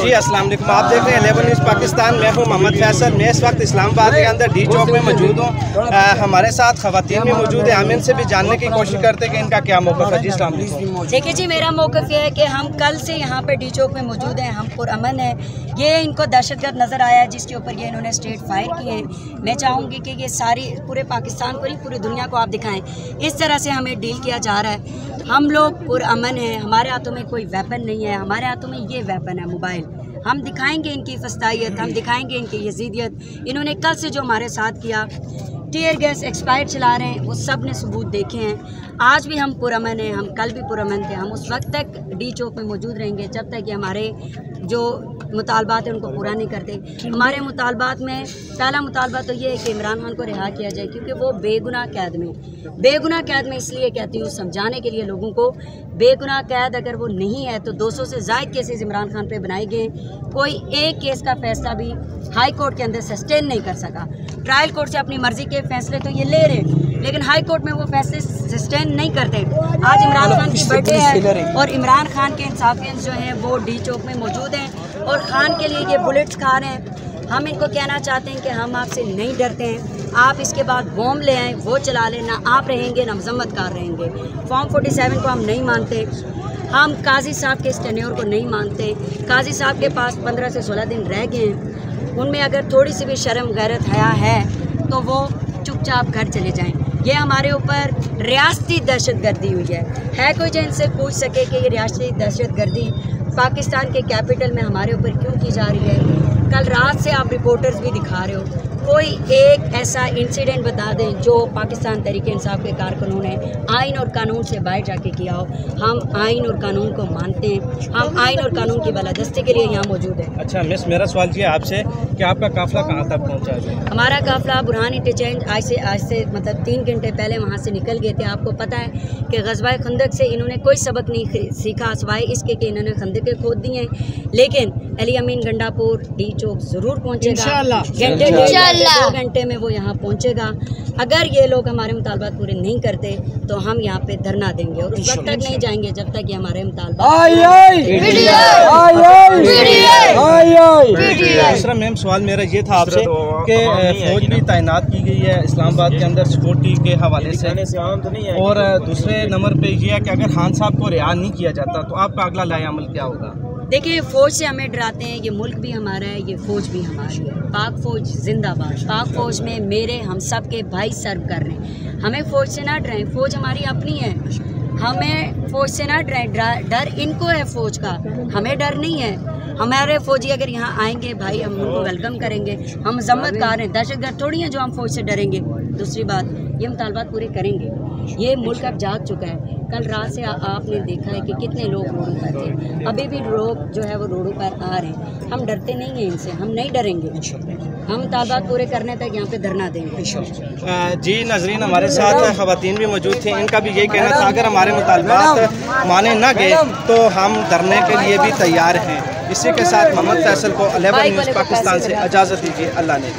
जी अस्सलाम वालेकुम, आप देख रहे हैं 11 न्यूज़ पाकिस्तान। मैं हूं मोहम्मद फैसल। मैं इस वक्त इस्लामाबाद के अंदर डी चौक में मौजूद हूं। हमारे साथ खवातीन भी मौजूद है। हम इनसे भी जानने की कोशिश करते हैं कि इनका क्या मौक़िफ़ है। जी अस्सलाम वालेकुम। देखिए जी, मेरा मौक़िफ़ ये है कि हम कल से यहाँ पे डी चौक में मौजूद हैं। हम पुरअमन हैं। ये इनको दहशतगर्द नज़र आया है जिसके ऊपर ये इन्होंने स्ट्रेट फायर किए हैं। मैं चाहूँगी कि ये सारी पूरे पाकिस्तान को नहीं, पूरी दुनिया को आप दिखाएं इस तरह से हमें डील किया जा रहा है। हम लोग पुरअमन हैं, हमारे हाथों में कोई वेपन नहीं है, हमारे हाथों में ये वेपन है मोबाइल। हम दिखाएंगे इनकी फस्तायत, हम दिखाएंगे इनकी यजीदियत। इन्होंने कल से जो हमारे साथ किया, टीयर गैस एक्सपायर चला रहे हैं, वो सब ने सबूत देखे हैं। आज भी हम पुरअमन हैं, हम कल भी पुरअमन थे। हम उस वक्त तक डी चौक में मौजूद रहेंगे जब तक कि हमारे जो मुतालबात हैं उनको पूरा नहीं करते। हमारे मुतालबात में पहला मुतालबा तो ये है कि इमरान खान को रिहा किया जाए, क्योंकि वो बेगुनाह कैद में। बेगुनाह कैद में इसलिए कहती हूँ, समझाने के लिए लोगों को, बेगुनाह कैद अगर वो नहीं है तो 200 से ज़ायद केसेस इमरान खान पे बनाए गए। कोई एक केस का फैसला भी हाई कोर्ट के अंदर सस्टेन नहीं कर सका। ट्रायल कोर्ट से अपनी मर्जी के फैसले तो ये ले रहे, लेकिन हाई कोर्ट में वो फैसले सस्टेन नहीं करते। आज इमरान खान की बर्थडे है और इमरान खान के इंसाफियंस जो हैं वो डी चौक में मौजूद हैं और खान के लिए ये बुलेट्स खा रहे हैं। हम इनको कहना चाहते हैं कि हम आपसे नहीं डरते हैं। आप इसके बाद बॉम्ब ले आएँ, वो चला लें, ना आप रहेंगे ना मजम्मतकार रहेंगे। फॉर्म 47 को हम नहीं मानते। हम काजी साहब के इस टेन्योर को नहीं मानते। काजी साहब के पास 15 से 16 दिन रह गए हैं। उनमें अगर थोड़ी सी भी शर्म गैरत हया है तो वो चुपचाप घर चले जाएं। ये हमारे ऊपर रियासती दहशतगर्दी हुई है कोई जो इनसे पूछ सके कि ये रियासती दहशतगर्दी पाकिस्तान के कैपिटल में हमारे ऊपर क्यों की जा रही है? कल रात से आप रिपोर्टर्स भी दिखा रहे हो, कोई एक ऐसा इंसिडेंट बता दें जो पाकिस्तान तहरीक इंसाफ के कारकुनों ने आइन और कानून से बाहर जाके किया हो। हम आइन और कानून को मानते हैं, हम आइन और कानून की बालादस्ती के लिए यहाँ मौजूद हैं। अच्छा मिस, मेरा सवाल ये आपसे कि आपका काफिला कहाँ तक पहुँचा है? हमारा काफिला बुरहान इंटरचेंज आज से मतलब 3 घंटे पहले वहाँ से निकल गए थे। आपको पता है कि ग़ज़वा खंदक से इन्होंने कोई सबक नहीं सीखा सिवाय इसके कि इन्होंने खंदकें खोद दी हैं। लेकिन अली अमीन गंडापुर डी चौक ज़रूर पहुँचेगा। घंटे 2 घंटे में वो यहाँ पहुँचेगा। अगर ये लोग हमारे मुतालबात पूरे नहीं करते तो हम यहाँ पे धरना देंगे और उस वक्त तक नहीं जाएंगे जब तक ये हमारे मुतालबात। दूसरा मैम सवाल मेरा ये था आपसे कि फौज भी तैनात की गई है इस्लामाबाद के अंदर सिक्योरिटी के हवाले से, और दूसरे नंबर पे ये है कि अगर खान साहब को रिहा नहीं किया जाता तो आपका अगला लाए अमल क्या होगा? देखिए, फ़ौज से हमें डराते हैं। ये मुल्क भी हमारा है, ये फ़ौज भी हमारी है। पाक फ़ौज जिंदाबाद। पाक फ़ौज में मेरे हम सब के भाई सर्व कर रहे हैं। हमें फ़ौज से ना डराएं, फ़ौज हमारी अपनी है। हमें फ़ौज से ना डराएं, डर इनको है फ़ौज का, हमें डर नहीं है। हमारे फ़ौजी अगर यहाँ आएंगे भाई, हम उनको वेलकम करेंगे। हम मजम्मतकार हैं, दहशतगर्द थोड़ी हैं जो हम फ़ौज से डरेंगे। दूसरी बात, ये मुतालबात पूरे करेंगे। ये मुल्क अब जाग चुका है। कल रात से आपने देखा है कि कितने लोग रोडों पर थे, अभी भी लोग जो है वो रोडों पर आ रहे हैं। हम डरते नहीं हैं इनसे, हम नहीं डरेंगे। हम मुतालबात पूरे करने तक यहाँ पे धरना देंगे। जी नाज़रीन, हमारे साथ खवातीन भी मौजूद थे। इनका भी यही कहना था अगर हमारे मुतालबात माने ना गए तो हम धरने के लिए भी तैयार हैं। इसी के साथ मोहम्मद फैसल को 11 न्यूज़ पाकिस्तान से इजाज़त दीजिए। अल्लाह ने।